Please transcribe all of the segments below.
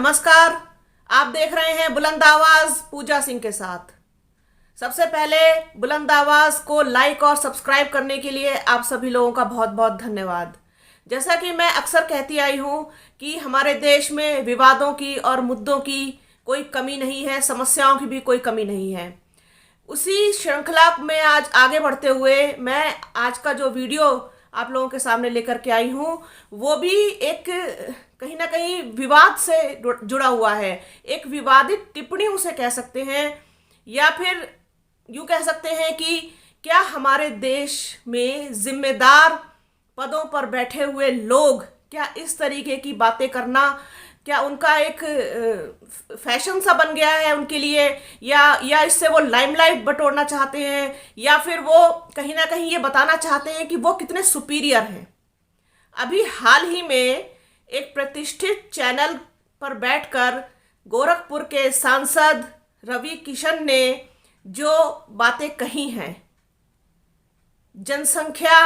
नमस्कार। आप देख रहे हैं बुलंद आवाज पूजा सिंह के साथ। सबसे पहले बुलंद आवाज को लाइक और सब्सक्राइब करने के लिए आप सभी लोगों का बहुत बहुत धन्यवाद। जैसा कि मैं अक्सर कहती आई हूं कि हमारे देश में विवादों की और मुद्दों की कोई कमी नहीं है, समस्याओं की भी कोई कमी नहीं है। उसी श्रृंखला में आज आगे बढ़ते हुए मैं आज का जो वीडियो आप लोगों के सामने लेकर के आई हूँ वो भी एक कहीं ना कहीं विवाद से जुड़ा हुआ है। एक विवादित टिप्पणी उसे कह सकते हैं, या फिर यूँ कह सकते हैं कि क्या हमारे देश में जिम्मेदार पदों पर बैठे हुए लोग क्या इस तरीके की बातें करना, क्या उनका एक फैशन सा बन गया है उनके लिए, या इससे वो लाइमलाइट बटोरना चाहते हैं, या फिर वो कहीं ना कहीं ये बताना चाहते हैं कि वो कितने सुपीरियर हैं। अभी हाल ही में एक प्रतिष्ठित चैनल पर बैठकर गोरखपुर के सांसद रवि किशन ने जो बातें कही हैं जनसंख्या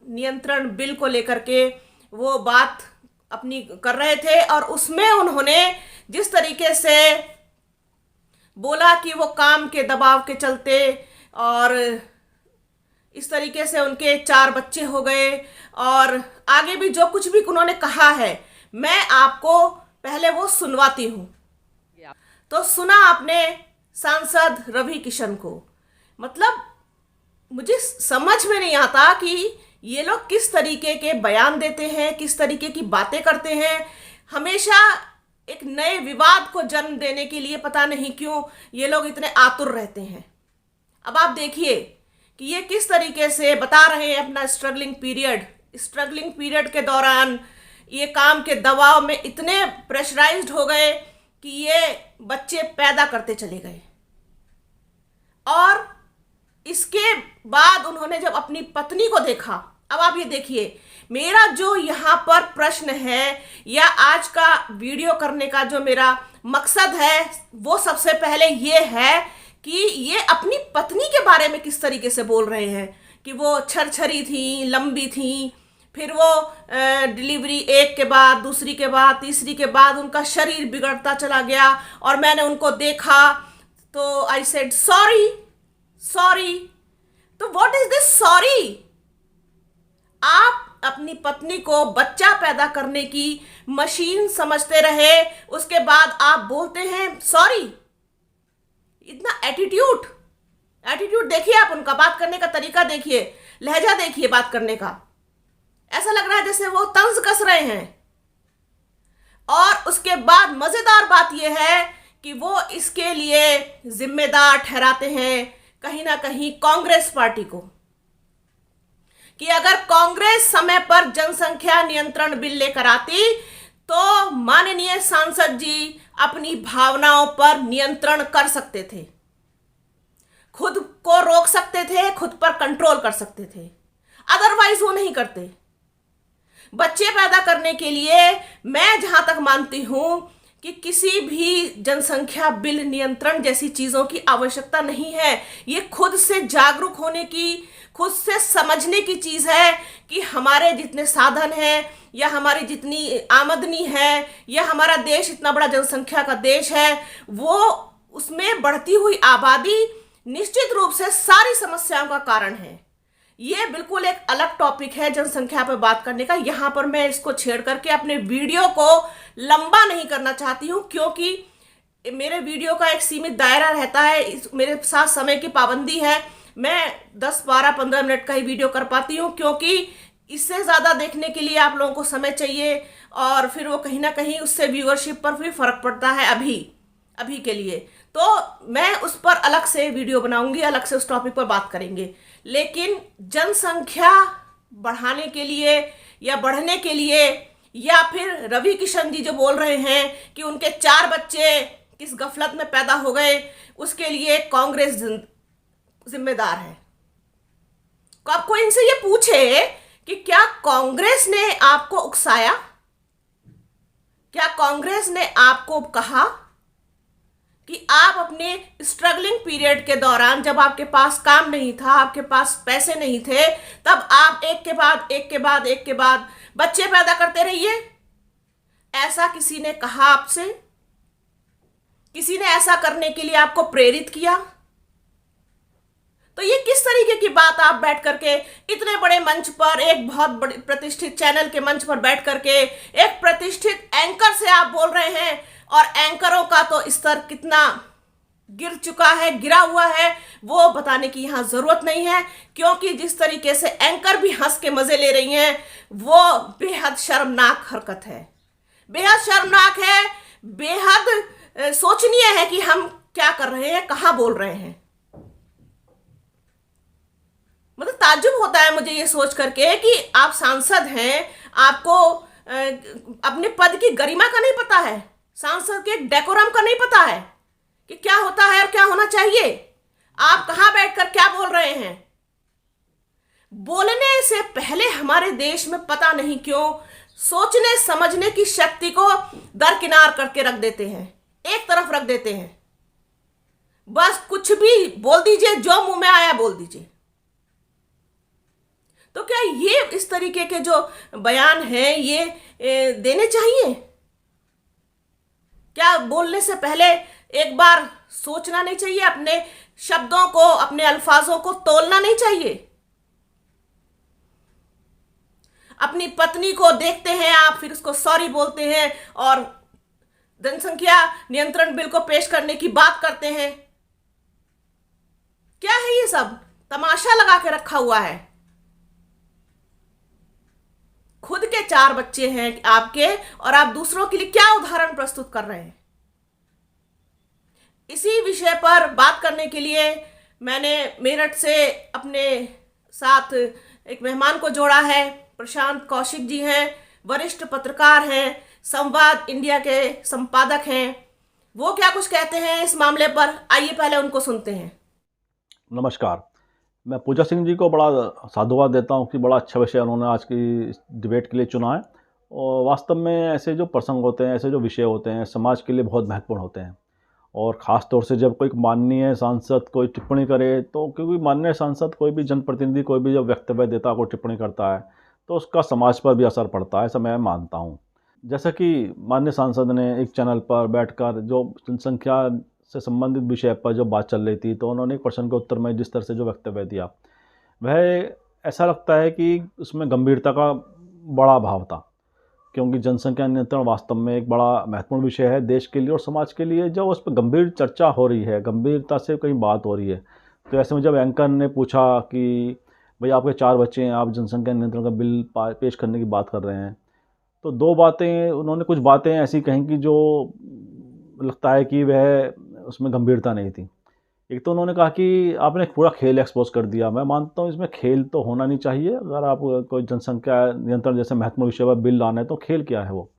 नियंत्रण बिल को लेकर के, वो बात अपनी कर रहे थे और उसमें उन्होंने जिस तरीके से बोला कि वो काम के दबाव के चलते और इस तरीके से उनके 4 बच्चे हो गए, और आगे भी जो कुछ भी उन्होंने कहा है मैं आपको पहले वो सुनवाती हूँ। तो सुना आपने सांसद रवि किशन को। मतलब मुझे समझ में नहीं आता कि ये लोग किस तरीके के बयान देते हैं, किस तरीके की बातें करते हैं। हमेशा एक नए विवाद को जन्म देने के लिए पता नहीं क्यों ये लोग इतने आतुर रहते हैं। अब आप देखिए कि ये किस तरीके से बता रहे हैं अपना स्ट्रगलिंग पीरियड के दौरान ये काम के दबाव में इतने प्रेशराइज्ड हो गए कि ये बच्चे पैदा करते चले गए। और इसके बाद उन्होंने जब अपनी पत्नी को देखा, अब आप ये देखिए, मेरा जो यहाँ पर प्रश्न है या आज का वीडियो करने का जो मेरा मकसद है वो सबसे पहले ये है कि ये अपनी पत्नी के बारे में किस तरीके से बोल रहे हैं कि वो छरछरी थी, लंबी थी, फिर वो डिलीवरी एक के बाद दूसरी के बाद तीसरी के बाद उनका शरीर बिगड़ता चला गया और मैंने उनको देखा तो आई सेड सॉरी। तो व्हाट इज दिस सॉरी? आप अपनी पत्नी को बच्चा पैदा करने की मशीन समझते रहे, उसके बाद आप बोलते हैं सॉरी। इतना एटीट्यूड देखिए, आप उनका बात करने का तरीका देखिए, लहजा देखिए बात करने का। ऐसा लग रहा है जैसे वो तंज कस रहे हैं। और उसके बाद मजेदार बात यह है कि वो इसके लिए जिम्मेदार ठहराते हैं कहीं ना कहीं कांग्रेस पार्टी को, कि अगर कांग्रेस समय पर जनसंख्या नियंत्रण बिल लेकर आती तो माननीय सांसद जी अपनी भावनाओं पर नियंत्रण कर सकते थे, खुद को रोक सकते थे, खुद पर कंट्रोल कर सकते थे। अदरवाइज वो नहीं करते। बच्चे पैदा करने के लिए मैं जहां तक मानती हूं कि किसी भी जनसंख्या बिल नियंत्रण जैसी चीजों की आवश्यकता नहीं है। ये खुद से जागरूक होने की, खुद से समझने की चीज है कि हमारे जितने साधन हैं या हमारी जितनी आमदनी है या हमारा देश इतना बड़ा जनसंख्या का देश है, वो उसमें बढ़ती हुई आबादी निश्चित रूप से सारी समस्याओं का कारण है। ये बिल्कुल एक अलग टॉपिक है जनसंख्या पर बात करने का। यहाँ पर मैं इसको छेड़ करके अपने वीडियो को लंबा नहीं करना चाहती हूँ, क्योंकि मेरे वीडियो का एक सीमित दायरा रहता है, मेरे साथ समय की पाबंदी है। मैं 10, 12, 15 मिनट का ही वीडियो कर पाती हूँ, क्योंकि इससे ज़्यादा देखने के लिए आप लोगों को समय चाहिए और फिर वो कहीं ना कहीं उससे व्यूअरशिप पर भी फर्क पड़ता है अभी के लिए। तो मैं उस पर अलग से वीडियो बनाऊंगी, अलग से उस टॉपिक पर बात करेंगे। लेकिन जनसंख्या बढ़ाने के लिए या बढ़ने के लिए, या फिर रवि किशन जी जो बोल रहे हैं कि उनके 4 बच्चे किस गफलत में पैदा हो गए, उसके लिए कांग्रेस जिम्मेदार है। तो आपको इनसे ये पूछे कि क्या कांग्रेस ने आपको उकसाया? क्या कांग्रेस ने आपको कहा कि आप अपने स्ट्रगलिंग पीरियड के दौरान, जब आपके पास काम नहीं था, आपके पास पैसे नहीं थे, तब आप एक के बाद बच्चे पैदा करते रहिए? ऐसा किसी ने कहा आपसे? किसी ने ऐसा करने के लिए आपको प्रेरित किया? तो ये किस तरीके की बात आप बैठ करके इतने बड़े मंच पर, एक बहुत बड़े प्रतिष्ठित चैनल के मंच पर बैठ करके एक प्रतिष्ठित एंकर से आप बोल रहे हैं, और एंकरों का तो स्तर कितना गिर चुका है, गिरा हुआ है, वो बताने की यहां जरूरत नहीं है, क्योंकि जिस तरीके से एंकर भी हंस के मजे ले रही हैं वो बेहद शर्मनाक हरकत है, बेहद शर्मनाक है, बेहद सोचनीय है कि हम क्या कर रहे हैं, कहां बोल रहे हैं। मतलब ताज्जुब होता है मुझे ये सोच करके कि आप सांसद हैं, आपको अपने पद की गरिमा का नहीं पता है, सांसद के डेकोरम का नहीं पता है कि क्या होता है और क्या होना चाहिए। आप कहां बैठकर क्या बोल रहे हैं? बोलने से पहले हमारे देश में पता नहीं क्यों सोचने समझने की शक्ति को दरकिनार करके रख देते हैं, एक तरफ रख देते हैं। बस कुछ भी बोल दीजिए, जो मुंह में आया बोल दीजिए। तो क्या ये इस तरीके के जो बयान हैं ये देने चाहिए? क्या बोलने से पहले एक बार सोचना नहीं चाहिए? अपने शब्दों को, अपने अल्फाजों को तोलना नहीं चाहिए? अपनी पत्नी को देखते हैं आप, फिर उसको सॉरी बोलते हैं और जनसंख्या नियंत्रण बिल को पेश करने की बात करते हैं। क्या है ये सब? तमाशा लगा के रखा हुआ है। खुद के 4 बच्चे हैं आपके, और आप दूसरों के लिए क्या उदाहरण प्रस्तुत कर रहे हैं? इसी विषय पर बात करने के लिए मैंने मेरठ से अपने साथ एक मेहमान को जोड़ा है। प्रशांत कौशिक जी हैं, वरिष्ठ पत्रकार हैं, संवाद इंडिया के संपादक हैं। वो क्या कुछ कहते हैं इस मामले पर, आइए पहले उनको सुनते हैं। नमस्कार। मैं पूजा सिंह जी को बड़ा साधुवाद देता हूं कि बड़ा अच्छा विषय उन्होंने आज की डिबेट के लिए चुना है। और वास्तव में ऐसे जो प्रसंग होते हैं, ऐसे जो विषय होते हैं, समाज के लिए बहुत महत्वपूर्ण होते हैं। और ख़ास तौर से जब कोई माननीय सांसद कोई टिप्पणी करे, तो क्योंकि माननीय सांसद कोई भी जनप्रतिनिधि कोई भी जब वक्तव्य देता है, कोई टिप्पणी करता है, तो उसका समाज पर भी असर पड़ता है, ऐसा मैं मानता हूँ। जैसा कि माननीय सांसद ने एक चैनल पर बैठकर जो जनसंख्या से संबंधित विषय पर जो बात चल रही थी, तो उन्होंने एक प्रश्न के उत्तर में जिस तरह से जो वक्तव्य दिया, वह ऐसा लगता है कि उसमें गंभीरता का बड़ा अभाव था। क्योंकि जनसंख्या नियंत्रण वास्तव में एक बड़ा महत्वपूर्ण विषय है देश के लिए और समाज के लिए। जब उस पर गंभीर चर्चा हो रही है, गंभीरता से कहीं बात हो रही है, तो ऐसे में जब एंकर ने पूछा कि भाई आपके 4 बच्चे हैं, आप जनसंख्या नियंत्रण का बिल पेश करने की बात कर रहे हैं, तो 2 बातें उन्होंने, कुछ बातें ऐसी कहीं कि जो लगता है कि वह उसमें गंभीरता नहीं थी। एक तो उन्होंने कहा कि आपने पूरा खेल एक्सपोज कर दिया। मैं मानता हूँ इसमें खेल तो होना नहीं चाहिए। अगर आप कोई जनसंख्या नियंत्रण जैसे महत्वपूर्ण विषय पर बिल लाना है, तो खेल क्या है, वो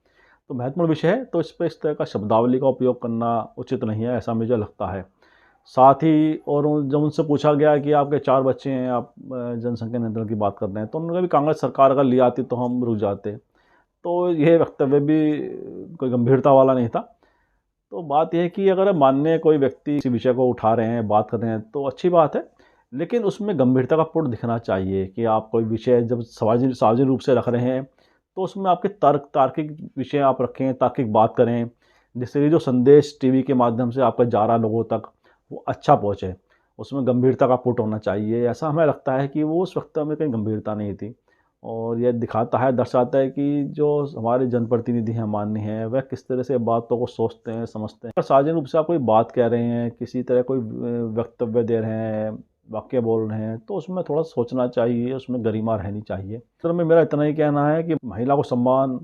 तो महत्वपूर्ण विषय है, तो इस पर इस तरह का शब्दावली का उपयोग करना उचित नहीं है, ऐसा मुझे लगता है। साथ ही और जब उनसे पूछा गया कि आपके 4 बच्चे हैं, आप जनसंख्या नियंत्रण की बात कर रहे हैं, तो उन्होंने कहा भी कांग्रेस सरकार अगर ले आती तो हम रुक जाते। तो यह वक्तव्य भी कोई गंभीरता वाला नहीं था। तो बात यह है कि अगर माननीय कोई व्यक्ति इसी विषय को उठा रहे हैं, बात कर रहे हैं, तो अच्छी बात है, लेकिन उसमें गंभीरता का पुट दिखना चाहिए कि आप कोई विषय जब सार्वजनिक रूप से रख रहे हैं, तो उसमें आपके तार्किक विषय आप रखें, तार्किक बात करें, जिससे कि जो संदेश टीवी के माध्यम से आपका जा रहा लोगों तक, वो अच्छा पहुँचे। उसमें गंभीरता का पुट होना चाहिए। ऐसा हमें लगता है कि वो उस वक्त में कहीं गंभीरता नहीं थी, और यह दिखाता है, दर्शाता है कि जो हमारे जनप्रतिनिधि हैं, माननीय हैं, वह किस तरह से बातों को सोचते हैं, समझते हैं। अगर सार्वजनिक रूप से आप कोई बात कह रहे हैं, किसी तरह कोई वक्तव्य दे रहे हैं, वाक्य बोल रहे हैं, तो उसमें थोड़ा सोचना चाहिए, उसमें गरिमा रहनी चाहिए। तो में मेरा इतना ही कहना है कि महिला को सम्मान,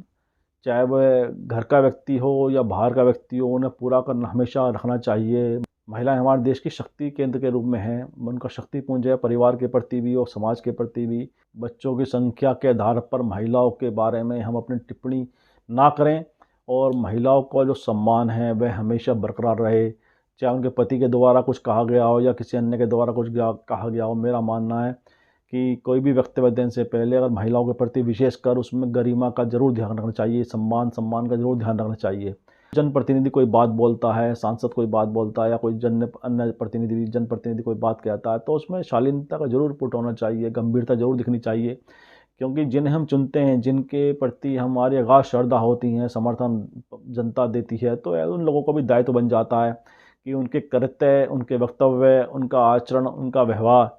चाहे वह घर का व्यक्ति हो या बाहर का व्यक्ति हो, उन्हें पूरा करना हमेशा रखना चाहिए। महिलाएं हमारे देश की शक्ति केंद्र के रूप में हैं, उनका शक्ति पुंज है, परिवार के प्रति भी और समाज के प्रति भी। बच्चों की संख्या के आधार पर महिलाओं के बारे में हम अपनी टिप्पणी ना करें, और महिलाओं का जो सम्मान है वह हमेशा बरकरार रहे, चाहे उनके पति के द्वारा कुछ कहा गया हो या किसी अन्य के द्वारा कुछ कहा गया हो। मेरा मानना है कि कोई भी वक्तव्य देने से पहले अगर महिलाओं के प्रति विशेषकर उसमें गरिमा का जरूर ध्यान रखना चाहिए, सम्मान का जरूर ध्यान रखना चाहिए। जनप्रतिनिधि कोई बात बोलता है, सांसद कोई बात बोलता है, या कोई अन्य जनप्रतिनिधि कोई बात कहता है, तो उसमें शालीनता का जरूर पुट होना चाहिए, गंभीरता जरूर दिखनी चाहिए क्योंकि जिन्हें हम चुनते हैं, जिनके प्रति हमारी अगाध श्रद्धा होती है, समर्थन जनता देती है, तो उन लोगों को भी दायित्व बन जाता है कि उनके कृत्य, उनके वक्तव्य, उनका आचरण, उनका व्यवहार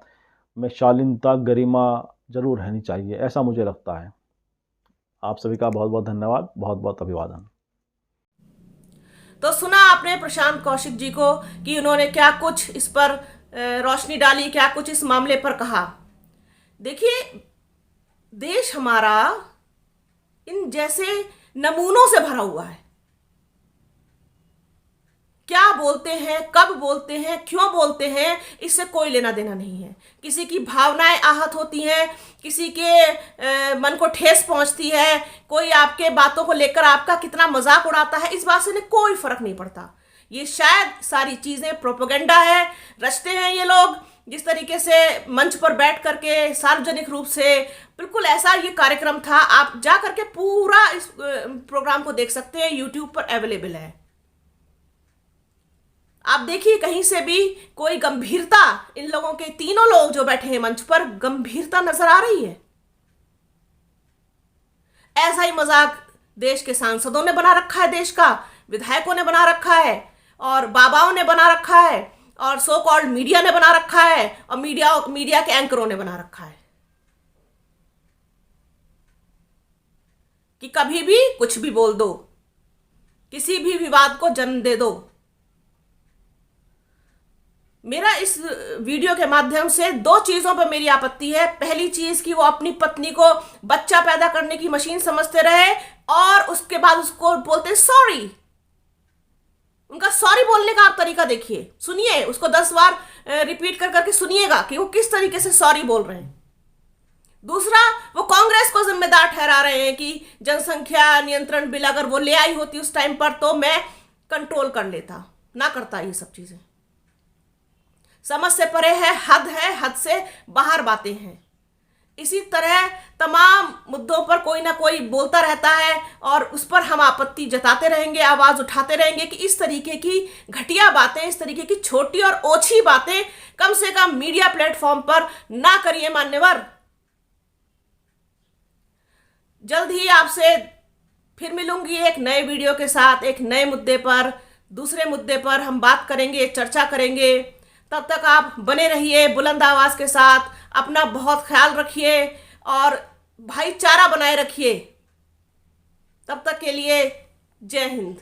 में शालीनता, गरिमा जरूर रहनी चाहिए, ऐसा मुझे लगता है। आप सभी का बहुत बहुत धन्यवाद, बहुत बहुत अभिवादन। तो सुना आपने प्रशांत कौशिक जी को कि उन्होंने क्या कुछ इस पर रोशनी डाली, क्या कुछ इस मामले पर कहा। देखिए, देश हमारा इन जैसे नमूनों से भरा हुआ है। क्या बोलते हैं, कब बोलते हैं, क्यों बोलते हैं, इससे कोई लेना देना नहीं है। किसी की भावनाएं आहत होती हैं, किसी के मन को ठेस पहुंचती है, कोई आपके बातों को लेकर आपका कितना मजाक उड़ाता है, इस बात से कोई फर्क नहीं पड़ता। ये शायद सारी चीजें प्रोपेगेंडा है, रचते हैं ये लोग। जिस तरीके से मंच पर बैठ करके सार्वजनिक रूप से बिल्कुल ऐसा ये कार्यक्रम था, आप जा करके पूरा इस प्रोग्राम को देख सकते हैं, यूट्यूब पर अवेलेबल है। आप देखिए, कहीं से भी कोई गंभीरता, इन लोगों के तीनों लोग जो बैठे हैं मंच पर, गंभीरता नजर आ रही है? ऐसा ही मजाक देश के सांसदों ने बना रखा है, देश का विधायकों ने बना रखा है, और बाबाओं ने बना रखा है, और सो कॉल्ड मीडिया ने बना रखा है, और मीडिया के एंकरों ने बना रखा है कि कभी भी कुछ भी बोल दो, किसी भी विवाद को जन्म दे दो। मेरा इस वीडियो के माध्यम से दो चीजों पर मेरी आपत्ति है। पहली चीज कि वो अपनी पत्नी को बच्चा पैदा करने की मशीन समझते रहे, और उसके बाद उसको बोलते सॉरी। उनका सॉरी बोलने का आप तरीका देखिए, सुनिए, उसको 10 बार रिपीट कर करके सुनिएगा कि वो किस तरीके से सॉरी बोल रहे हैं। दूसरा, वो कांग्रेस को जिम्मेदार ठहरा रहे हैं कि जनसंख्या नियंत्रण बिल अगर वो ले आई होती उस टाइम पर तो मैं कंट्रोल कर लेता, ना करता ये सब चीजें। समझ से परे है, हद से बाहर बातें हैं। इसी तरह तमाम मुद्दों पर कोई ना कोई बोलता रहता है, और उस पर हम आपत्ति जताते रहेंगे, आवाज उठाते रहेंगे कि इस तरीके की घटिया बातें, इस तरीके की छोटी और ओछी बातें कम से कम मीडिया प्लेटफॉर्म पर ना करिए मान्यवर। जल्द ही आपसे फिर मिलूंगी एक नए वीडियो के साथ, एक नए मुद्दे पर, दूसरे मुद्दे पर हम बात करेंगे, चर्चा करेंगे। तब तक आप बने रहिए बुलंद आवाज के साथ, अपना बहुत ख्याल रखिए और भाईचारा बनाए रखिए। तब तक के लिए जय हिंद।